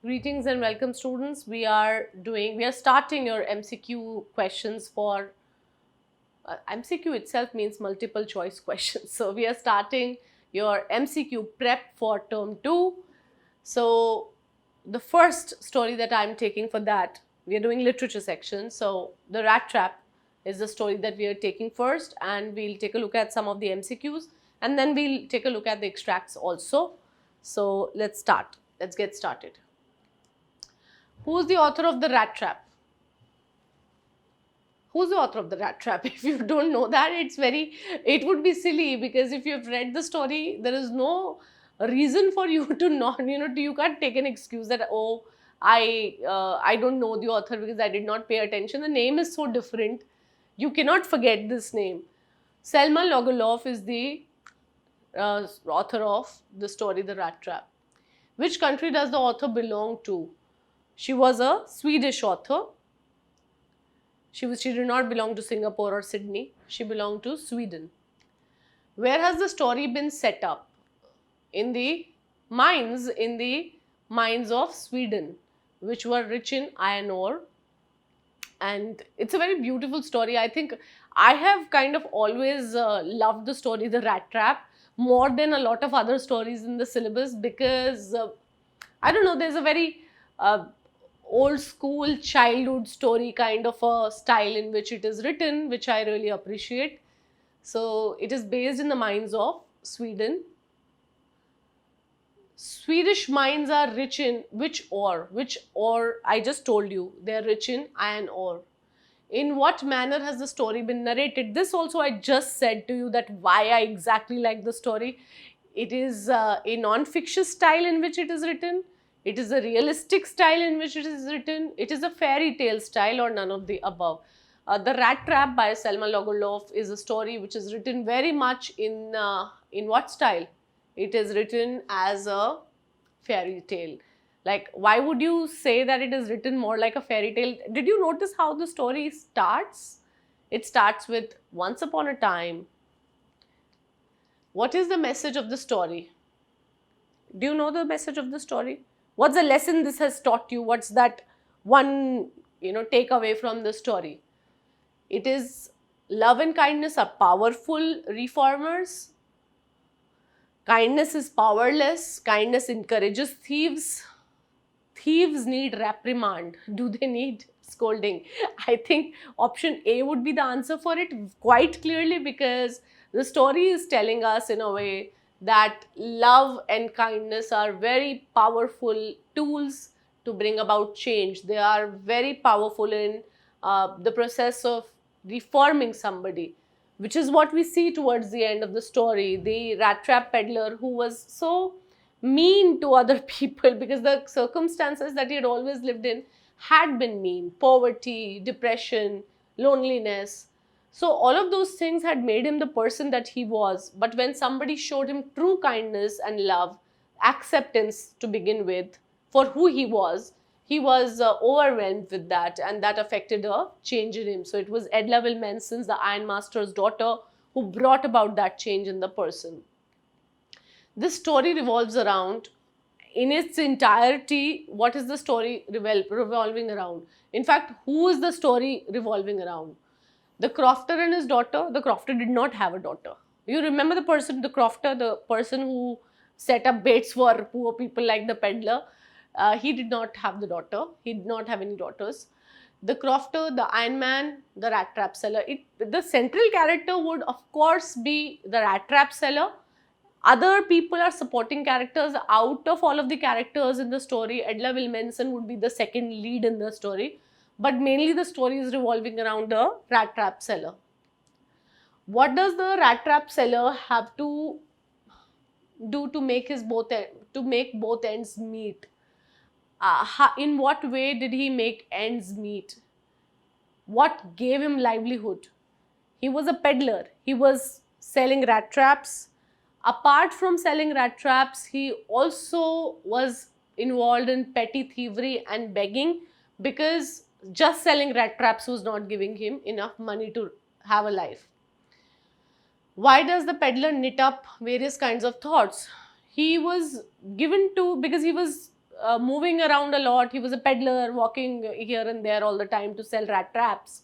Greetings and welcome, students. We are starting your MCQ questions for MCQ itself means multiple choice questions. So we are starting your MCQ prep for term 2. So the first story that I'm taking for that, we are doing literature section. So the Rattrap is the story that we are taking first, and we'll take a look at some of the MCQs, and then we'll take a look at the extracts also. So let's start. Let's get started. Who's the author of the Rattrap? Who's the author of the Rattrap? If you don't know that, it would be silly, because if you've read the story, there is no reason for you to not, you can't take an excuse that, oh, I don't know the author because I did not pay attention. The name is so different. You cannot forget this name. Selma Lagerlöf is the author of the story, The Rattrap. Which country does the author belong to? She was a Swedish author. She did not belong to Singapore or Sydney. She belonged to Sweden. Where has the story been set up? In the mines of Sweden, which were rich in iron ore. And it's a very beautiful story. I think I have kind of always loved the story, The Rattrap, more than a lot of other stories in the syllabus, because I don't know, there's a very old school childhood story kind of a style in which it is written, which I really appreciate. So it is based in the mines of Sweden. Swedish mines are rich in which ore? Which ore? I just told you, they are rich in iron ore. In what manner has the story been narrated? This also I just said to you that why I exactly like the story. It is a non-fiction style in which it is written. It is a realistic style in which it is written. It is a fairy tale style, or none of the above. The Rattrap by Selma Lagerlöf is a story which is written very much in what style? It is written as a fairy tale. Like, why would you say that it is written more like a fairy tale? Did you notice how the story starts? It starts with once upon a time. What is the message of the story? Do you know the message of the story? What's the lesson this has taught you? What's that one, takeaway from the story? It is love and kindness are powerful reformers. Kindness is powerless. Kindness encourages thieves. Thieves need reprimand. Do they need scolding? I think option A would be the answer for it quite clearly, because the story is telling us in a way that love and kindness are very powerful tools to bring about change. They are very powerful in the process of reforming somebody, which is what we see towards the end of the story. The Rattrap peddler, who was so mean to other people because the circumstances that he had always lived in had been mean. Poverty, depression, loneliness. So all of those things had made him the person that he was. But when somebody showed him true kindness and love, acceptance to begin with for who he was overwhelmed with that, and that affected a change in him. So it was Edla Wilmenson's, the ironmaster's daughter, who brought about that change in the person. This story revolves around, in its entirety, what is the story revolving around? In fact, who is the story revolving around? The crofter and his daughter. The crofter did not have a daughter. You remember the crofter, the person who set up baits for poor people like the peddler. He did not have the daughter. He did not have any daughters. The crofter, the ironman, the Rattrap seller. The central character would, of course, be the Rattrap seller. Other people are supporting characters. Out of all of the characters in the story, Edla Wilmenson would be the second lead in the story. But mainly the story is revolving around the Rattrap seller. What does the Rattrap seller have to do to make both ends meet? In what way did he make ends meet? What gave him livelihood? He was a peddler. He was selling rat traps. Apart from selling rat traps, he also was involved in petty thievery and begging, because just selling rat traps was not giving him enough money to have a life. Why does the peddler knit up various kinds of thoughts? He was given to, because he was moving around a lot. He was a peddler, walking here and there all the time to sell rat traps.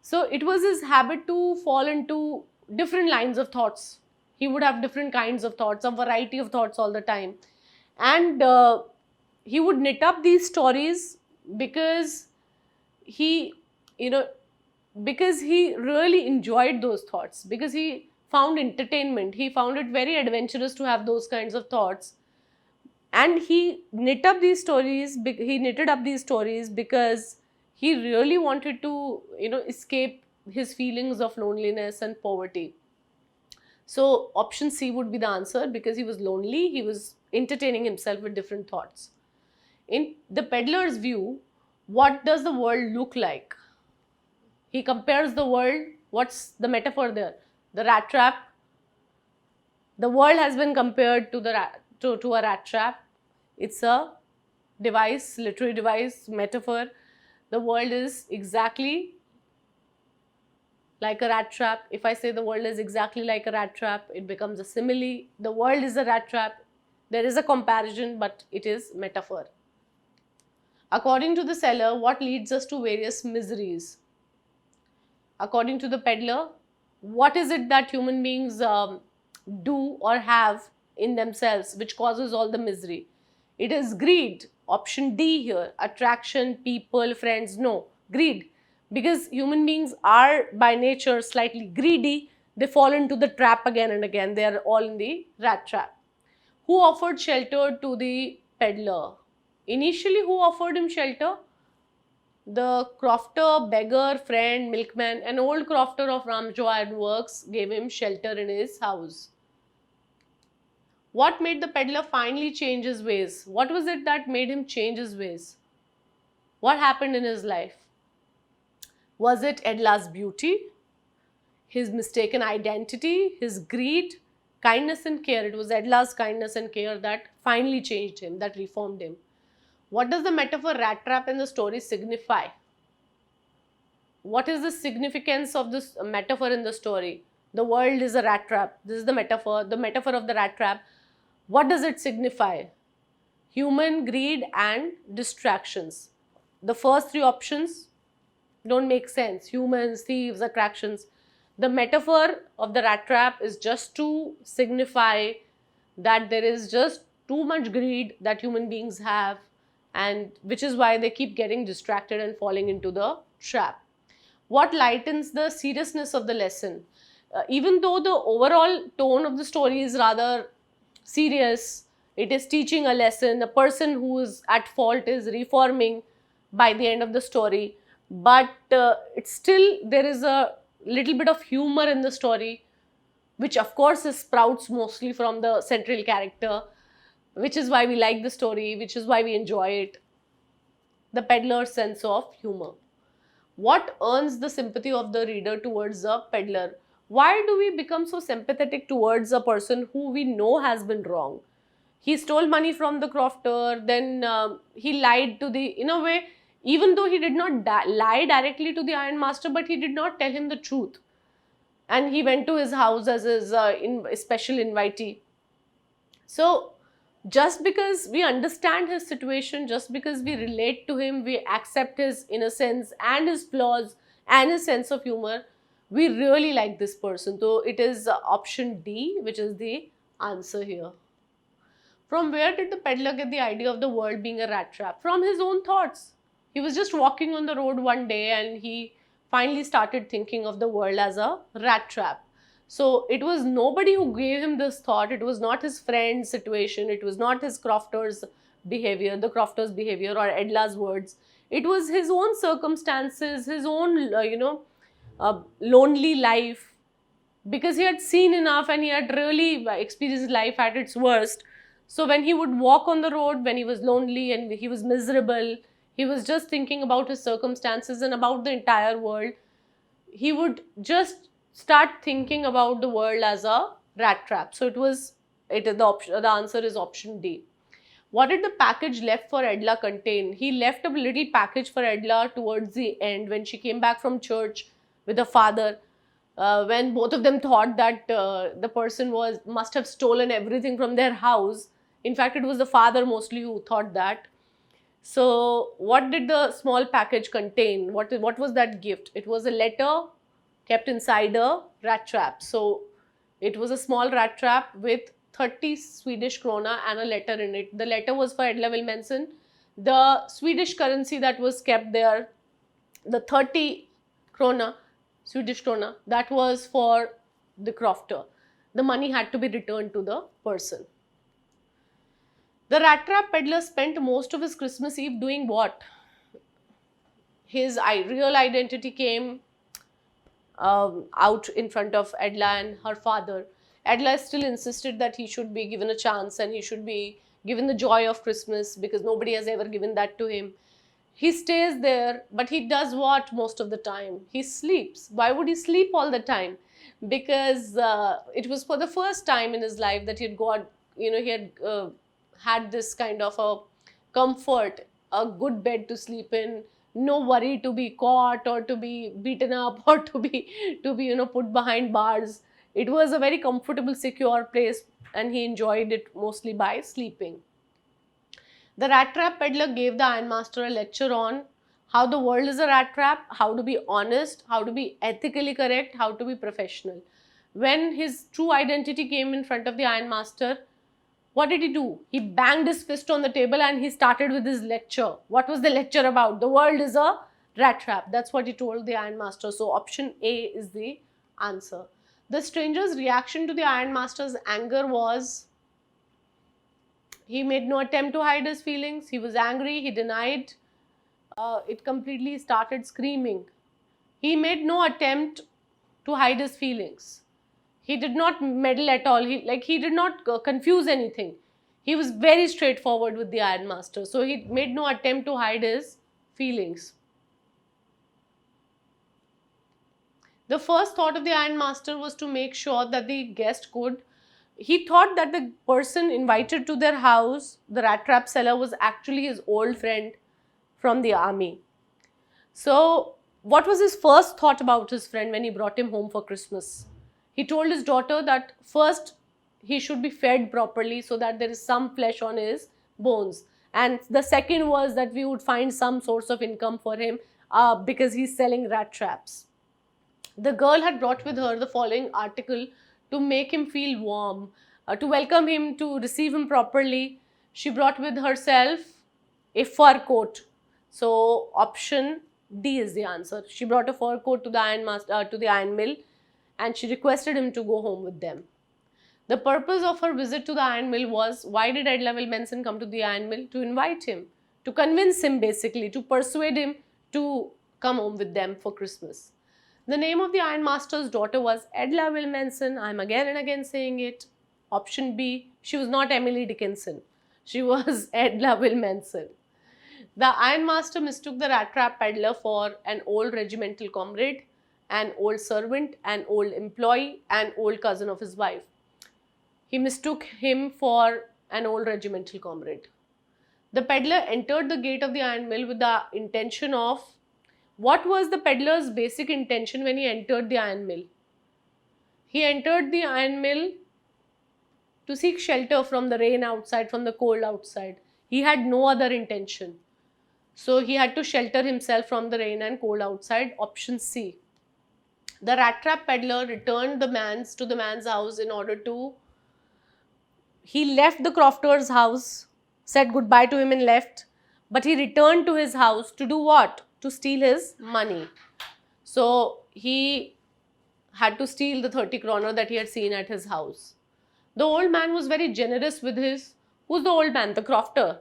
So it was his habit to fall into different lines of thoughts. He would have different kinds of thoughts, a variety of thoughts all the time. And he would knit up these stories because he, because he really enjoyed those thoughts, because he found entertainment. He found it very adventurous to have those kinds of thoughts. And he knitted up these stories because he really wanted to, escape his feelings of loneliness and poverty. So option C would be the answer, because he was lonely, he was entertaining himself with different thoughts. In the peddler's view, what does the world look like? He compares the world. What's the metaphor there? The rat trap. The world has been compared to a rat trap. It's a device, literary device, metaphor. The world is exactly like a rat trap. If I say the world is exactly like a rat trap, it becomes a simile. The world is a rat trap. There is a comparison, but it is metaphor. According to the seller, what leads us to various miseries? According to the peddler, what is it that human beings do or have in themselves which causes all the misery? It is greed. Option D here. Attraction, people, friends. No, greed. Because human beings are by nature slightly greedy, they fall into the trap again and again. They are all in the rat trap. Who offered shelter to the peddler? Initially, who offered him shelter? The crofter, beggar, friend, milkman, an old crofter of Ramjo Iron Works gave him shelter in his house. What made the peddler finally change his ways? What was it that made him change his ways? What happened in his life? Was it Edla's beauty, his mistaken identity, his greed, kindness and care? It was Edla's kindness and care that finally changed him, that reformed him. What does the metaphor rat trap in the story signify? What is the significance of this metaphor in the story? The world is a rat trap. This is the metaphor of the rat trap. What does it signify? Human greed and distractions. The first three options don't make sense. Humans, thieves, attractions. The metaphor of the rat trap is just to signify that there is just too much greed that human beings have, and which is why they keep getting distracted and falling into the trap. What lightens the seriousness of the lesson? Even though the overall tone of the story is rather serious, it is teaching a lesson. A person who is at fault is reforming by the end of the story, but it's still, there is a little bit of humor in the story, which of course sprouts mostly from the central character, which is why we like the story, which is why we enjoy it. The peddler's sense of humor. What earns the sympathy of the reader towards a peddler? Why do we become so sympathetic towards a person who we know has been wrong? He stole money from the crofter, then he lied to the, in a way, even though he did not lie directly to the iron master, but he did not tell him the truth. And he went to his house as his special invitee. So, just because we understand his situation, just because we relate to him, we accept his innocence and his flaws and his sense of humor, we really like this person. So it is option D, which is the answer here. From where did the peddler get the idea of the world being a rat trap? From his own thoughts. He was just walking on the road one day and he finally started thinking of the world as a rat trap. So it was nobody who gave him this thought. It was not his friend's situation. It was not his crofter's behavior, the crofter's behavior or Edla's words. It was his own circumstances, his own, lonely life, because he had seen enough and he had really experienced life at its worst. So when he would walk on the road, when he was lonely and he was miserable, he was just thinking about his circumstances and about the entire world. He would just start thinking about the world as a rat trap. So the answer is option D. What did the package left for Edla contain? He left a little package for Edla towards the end when she came back from church with her father. When both of them thought that the person must have stolen everything from their house, In fact, it was the father mostly who thought that. So what did the small package contain? What was that gift? It was a letter kept inside a rat trap. So it was a small rat trap with 30 Swedish krona and a letter in it. The letter was for Edla Wilmensen. The Swedish currency that was kept there, the 30 krona, Swedish krona, that was for the crofter. The money had to be returned to the person. The rat trap peddler spent most of his Christmas Eve doing what? His real identity came out in front of Edla and her father. Edla still insisted that he should be given a chance and he should be given the joy of Christmas because nobody has ever given that to him. He stays there, but he does what most of the time? He sleeps. Why would he sleep all the time? Because it was for the first time in his life that he had got, he had had this kind of a comfort, a good bed to sleep in, no worry to be caught or to be beaten up or to be put behind bars. It was a very comfortable, secure place, and he enjoyed it mostly by sleeping. The rat trap peddler gave the ironmaster a lecture on how the world is a rat trap, how to be honest, how to be ethically correct, how to be professional. When his true identity came in front of the ironmaster, what did he do? He banged his fist on the table and he started with his lecture. What was the lecture about? The world is a rat trap. That's what he told the ironmaster. So option A is the answer. The stranger's reaction to the ironmaster's anger was, he made no attempt to hide his feelings. He was angry. He denied. It completely started screaming. He made no attempt to hide his feelings. He did not meddle at all. He did not confuse anything. He was very straightforward with the ironmaster. So he made no attempt to hide his feelings. The first thought of the ironmaster was to make sure that the guest could. He thought that the person invited to their house, the rat trap seller, was actually his old friend from the army. So what was his first thought about his friend when he brought him home for Christmas? He told his daughter that first he should be fed properly so that there is some flesh on his bones. And the second was that we would find some source of income for him because he's selling rat traps. The girl had brought with her the following article to make him feel warm, to welcome him, to receive him properly. She brought with herself a fur coat. So option D is the answer. She brought a fur coat to the iron mill, and she requested him to go home with them. The purpose of her visit to the iron mill was, why did Edla Wilmensen come to the iron mill? To invite him, to convince him basically, to persuade him to come home with them for Christmas. The name of the ironmaster's daughter was Edla Wilmensen. I'm again and again saying it. Option B, she was not Emily Dickinson. She was Edla Wilmensen. The ironmaster mistook the rat trap peddler for an old regimental comrade, an old servant, an old employee, an old cousin of his wife. He mistook him for an old regimental comrade. The peddler entered the gate of the iron mill with the intention of, what was the peddler's basic intention when he entered the iron mill? He entered the iron mill to seek shelter from the rain outside, from the cold outside. He had no other intention. So he had to shelter himself from the rain and cold outside. Option C. The rat trap peddler returned to the man's house in order to, he left the crofter's house, said goodbye to him and left. But he returned to his house to do what? To steal his money. So he had to steal the 30 kroner that he had seen at his house. The old man was very generous with his, who's the old man? The crofter.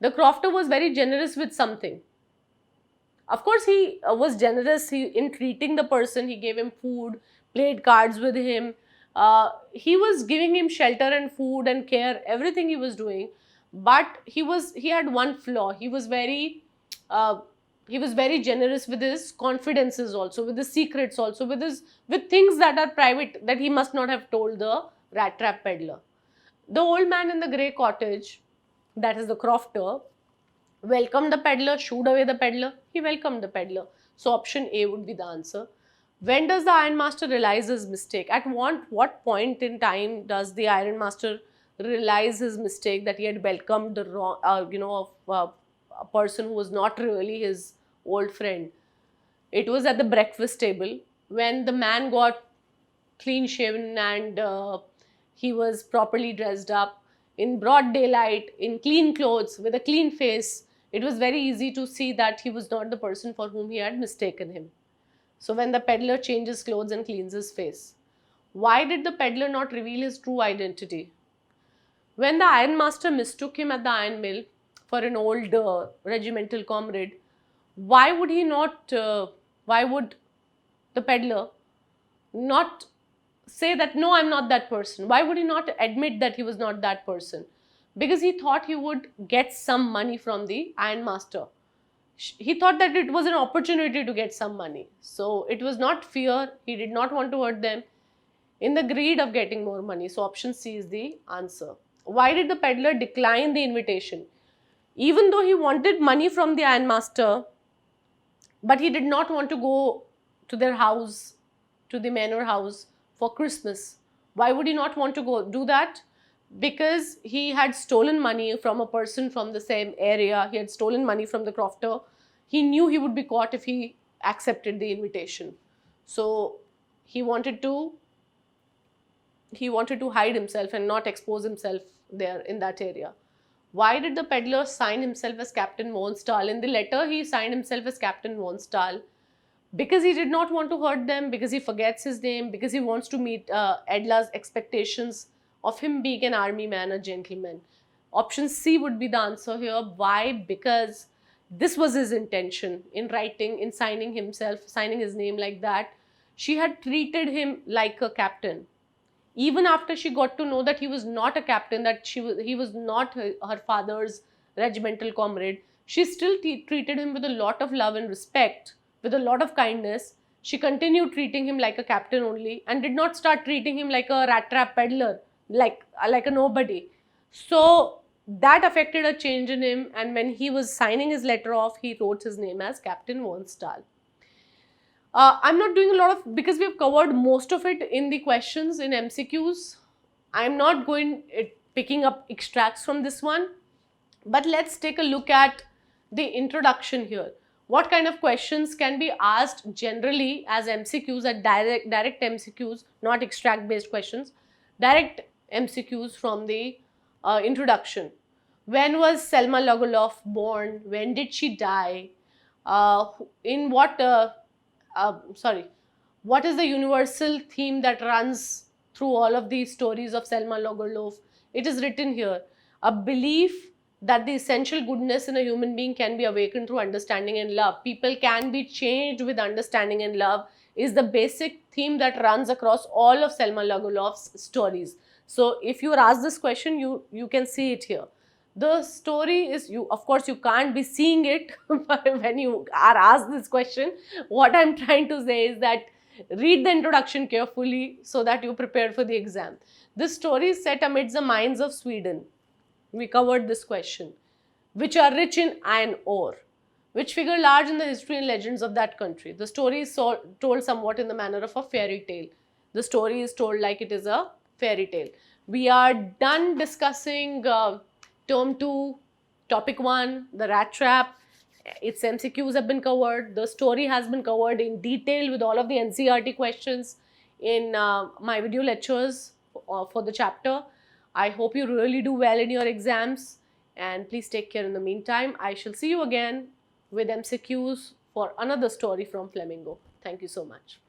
The crofter was very generous with something. Of course, he was generous in treating the person. He gave him food, played cards with him. He was giving him shelter and food and care, everything he was doing. But he had one flaw. He was very generous with his confidences also, with his secrets also, with things that are private that he must not have told the rat trap peddler. The old man in the grey cottage, that is the crofter, welcomed the peddler, shooed away the peddler. He welcomed the peddler. So option A would be the answer. When does the ironmaster realize his mistake? At what point in time does the ironmaster realize his mistake, that he had welcomed the wrong, a person who was not really his old friend. It was at the breakfast table when the man got clean shaven and he was properly dressed up in broad daylight, in clean clothes, with a clean face. It was very easy to see that he was not the person for whom he had mistaken him. So when the peddler changes clothes and cleans his face, why did the peddler not reveal his true identity? When the ironmaster mistook him at the iron mill for an old regimental comrade, why would why would the peddler not say that, no, I'm not that person? Why would he not admit that he was not that person? Because he thought he would get some money from the ironmaster. He thought that it was an opportunity to get some money. So it was not fear. He did not want to hurt them in the greed of getting more money. So option C is the answer. Why did the peddler decline the invitation? Even though he wanted money from the ironmaster, but he did not want to go to their house, to the manor house for Christmas. Why would he not want to go do that? Because he had stolen money from a person from the same area. He had stolen money from the crofter. He knew he would be caught if he accepted the invitation. So he wanted to hide himself and not expose himself there in that area. Why did the peddler sign himself as Captain Monstal? In the letter, he signed himself as Captain Monstal because he did not want to hurt them, because he forgets his name, because he wants to meet Edla's expectations of him being an army man, a gentleman. Option C would be the answer here. Why? Because this was his intention in writing, in signing his name like that. She had treated him like a captain. Even after she got to know that he was not a captain, that he was not her father's regimental comrade, she still treated him with a lot of love and respect, with a lot of kindness. She continued treating him like a captain only and did not start treating him like a rat-trap peddler, like a nobody. So that affected a change in him, and when he was signing his letter off, he wrote his name as Captain Monstal. I'm not doing a lot of, because we have covered most of it in the questions in MCQs. I'm not picking up extracts from this one, but let's take a look at the introduction here. What kind of questions can be asked generally as MCQs, at direct MCQs, not extract based questions, direct MCQs from the introduction. When was Selma Lagerlöf born? When did she die? In what what is the universal theme that runs through all of these stories of Selma Lagerlöf? It is written here. A belief that the essential goodness in a human being can be awakened through understanding and love. People can be changed with understanding and love is the basic theme that runs across all of Selma Lagerlöf's stories. So if you are asked this question, you can see it here. The story is, of course, you can't be seeing it when you are asked this question. What I'm trying to say is that read the introduction carefully so that you're prepared for the exam. This story is set amidst the mines of Sweden. We covered this question, which are rich in iron ore, which figure large in the history and legends of that country. The story is told somewhat in the manner of a fairy tale. The story is told like it is a fairy tale. We are done discussing Term 2, Topic 1, the rat trap. Its MCQs have been covered. The story has been covered in detail with all of the NCERT questions in my video lectures for the chapter. I hope you really do well in your exams, and please take care in the meantime. I shall see you again with MCQs for another story from Flamingo. Thank you so much.